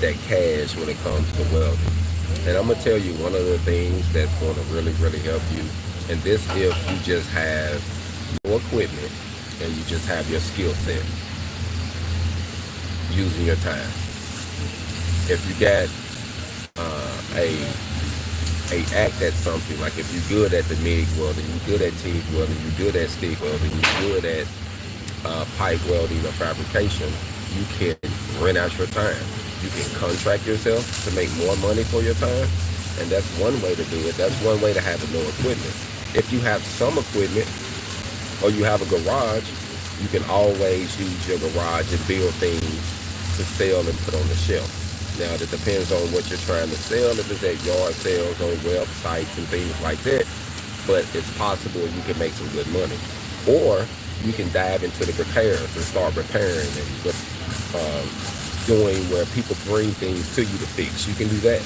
that cash when it comes to welding. And I'm gonna tell you one of the things that's going to really help you. And this if you just have no equipment and you just have your skill set using your time. If you got a act at something, like if you're good at the MIG welding, you're good at TIG welding, you're good at stick welding, you're good at pipe welding or fabrication, you can rent out your time. You can contract yourself to make more money for your time, and that's one way to do it. That's one way to have no equipment. If you have some equipment or you have a garage, you can always use your garage and build things to sell and put on the shelf. Now, it depends on what you're trying to sell, if it's at yard sales on websites and things like that, but it's possible you can make some good money. Or you can dive into the repairs and start repairing and um, doing where people bring things to you to fix. You can do that.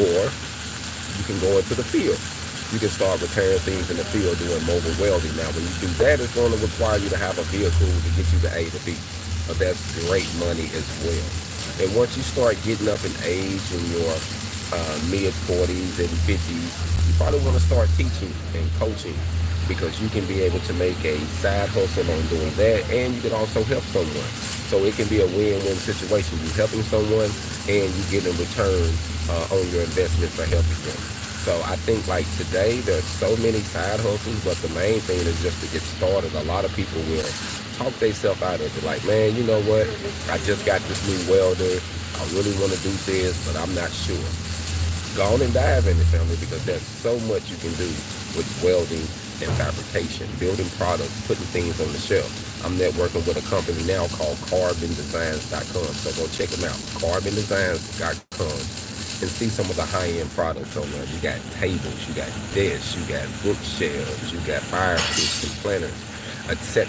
Or you can go into the field. You can start repairing things in the field doing mobile welding. Now, when you do that, it's going to require you to have a vehicle to get you to A to B. But that's great money as well. And once you start getting up in age in your mid 40s and 50s, you probably want to start teaching and coaching, because you can be able to make a side hustle on doing that, and you can also help someone. So it can be a win-win situation. You're helping someone and you get in return on your investment for helping them. So I think like today, there's so many side hustles, but the main thing is just to get started. A lot of people will talk themselves out of it. Like, man, you know what? I just got this new welder. I really want to do this, but I'm not sure. Go on and dive in it, family, because there's so much you can do with welding and fabrication, building products, putting things on the shelf. I'm networking with a company now called carbondesigns.com. So go check them out, carbondesigns.com, and see some of the high-end products on there. You got tables, you got desks, you got bookshelves, you got fire pits and planters, etc.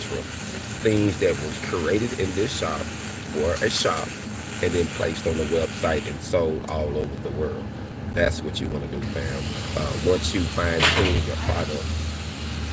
Things that was created in this shop or a shop and then placed on the website and sold all over the world. That's what you want to do, fam. Once you fine tune your product.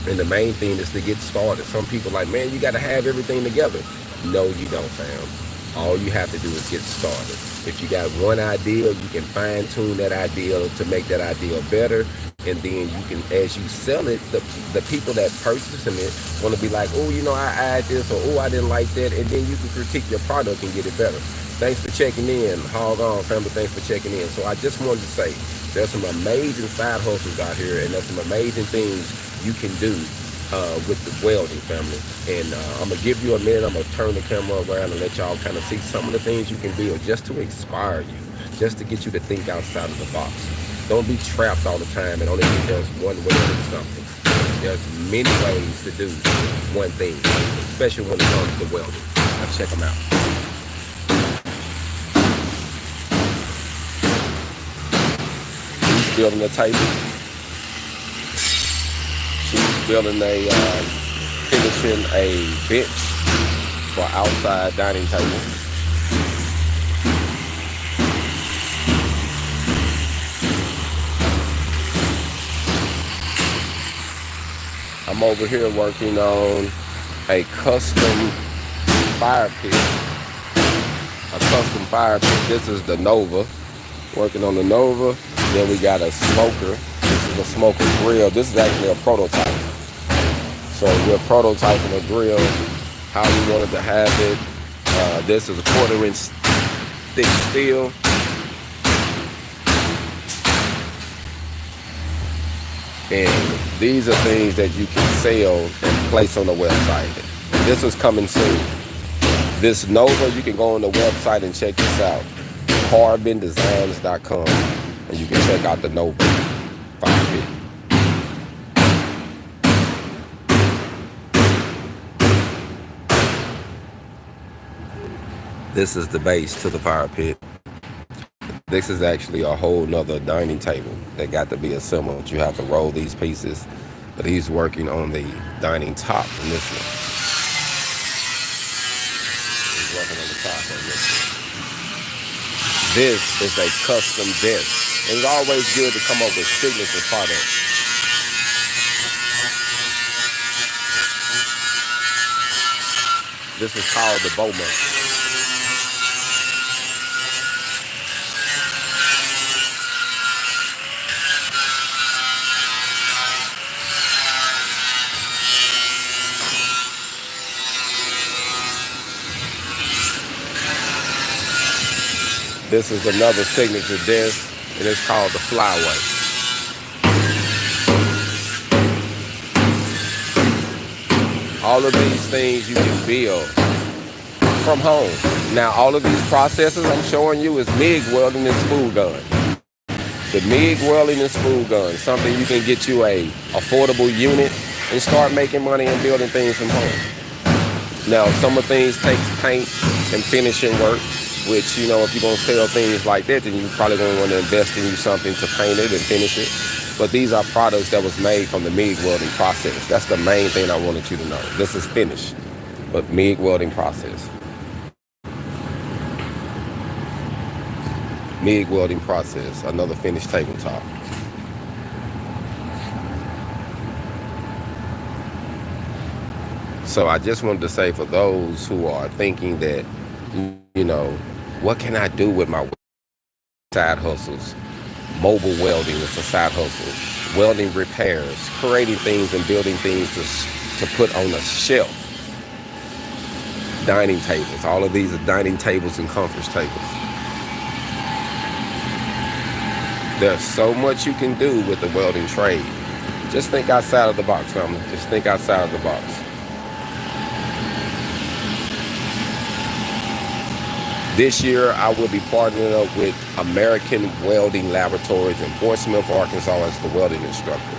And the main thing is to get started. Some people like, man, you got to have everything together. No, you don't, fam. All you have to do is get started. If you got one idea, you can fine tune that idea to make that idea better. And then you can, as you sell it, the people that purchasing it want to be like, oh, you know, I add this, or oh, I didn't like that. And then you can critique your product and get it better. Thanks for checking in. Hog on, family. Thanks for checking in. So I just wanted to say, there's some amazing side hustles out here, and there's some amazing things you can do with the welding, family. And I'm going to give you a minute. I'm going to turn the camera around and let y'all kind of see some of the things you can build just to inspire you, just to get you to think outside of the box. Don't be trapped all the time and only think there's one way to do something. There's many ways to do one thing, especially when it comes to welding. Now check them out. He's building a table. She's building finishing a bench for outside dining table. I'm over here working on a custom fire pit. A custom fire pit. This is the Nova. Working on the Nova. Then we got a smoker. This is a smoker grill. This is actually a prototype. So we're prototyping a grill, how we wanted to have it. This is a 1/4 inch thick steel. And these are things that you can sell and place on the website. This is coming soon. This Nova, you can go on the website and check this out. carbondesigns.com. And you can check out the Nova fire pit. This is the base to the fire pit. This is actually a whole nother dining table that got to be assembled. You have to roll these pieces, but he's working on the dining top in this one. He's working on the top on this one. This is a custom desk. And it's always good to come up with signature products. This is called the Bowman. This is another signature disc, and it's called the Flyway. All of these things you can build from home. Now, all of these processes I'm showing you is MIG welding and spool gun. The MIG welding and spool gun, something you can get you a affordable unit and start making money and building things from home. Now, some of the things takes paint and finishing work, which, you know, if you're going to sell things like that, then you're probably going to want to invest in you something to paint it and finish it. But these are products that was made from the MIG welding process. That's the main thing I wanted you to know. This is finished, but MIG welding process. MIG welding process, another finished tabletop. So I just wanted to say, for those who are thinking that, you know, what can I do with my side hustles? Mobile welding is a side hustle. Welding repairs, creating things and building things to put on a shelf. Dining tables. All of these are dining tables and conference tables. There's so much you can do with the welding trade. Just think outside of the box, family. Just think outside of the box. This year, I will be partnering up with American Welding Laboratories in Fort Smith, Arkansas as the welding instructor.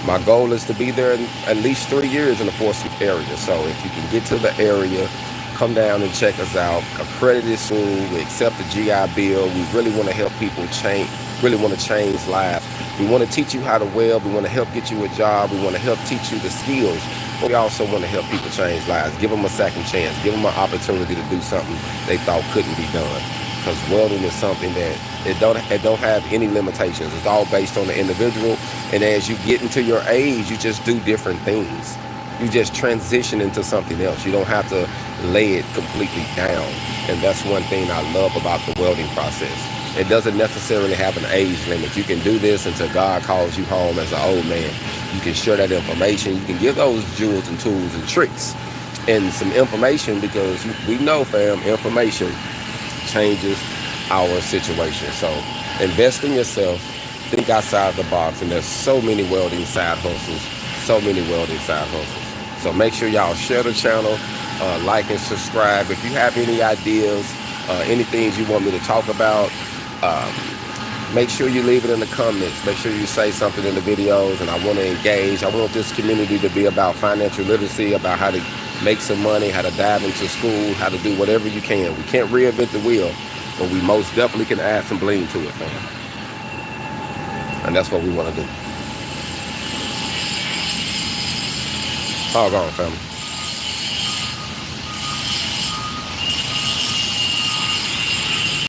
My goal is to be there in at least 3 years in the Fort Smith area. So if you can get to the area, come down and check us out. Accredited school, we accept the GI Bill. We really want to help people change, really want to change lives. We want to teach you how to weld. We want to help get you a job. We want to help teach you the skills. But we also want to help people change lives. Give them a second chance. Give them an opportunity to do something they thought couldn't be done. Because welding is something that it don't have any limitations. It's all based on the individual. And as you get into your age, you just do different things. You just transition into something else. You don't have to lay it completely down. And that's one thing I love about the welding process. It doesn't necessarily have an age limit. You can do this until God calls you home as an old man. You can share that information. You can give those jewels and tools and tricks and some information, because we know, fam, information changes our situation. So invest in yourself. Think outside the box. And there's so many welding side hustles. So many welding side hustles. So make sure y'all share the channel, like and subscribe. If you have any ideas, any things you want me to talk about, make sure you leave it in the comments. Make sure you say something in the videos, and I want to engage. I want this community to be about financial literacy, about how to make some money, how to dive into school, how to do whatever you can. We can't reinvent the wheel, but we most definitely can add some bling to it, fam. And that's what we want to do. All gone, family.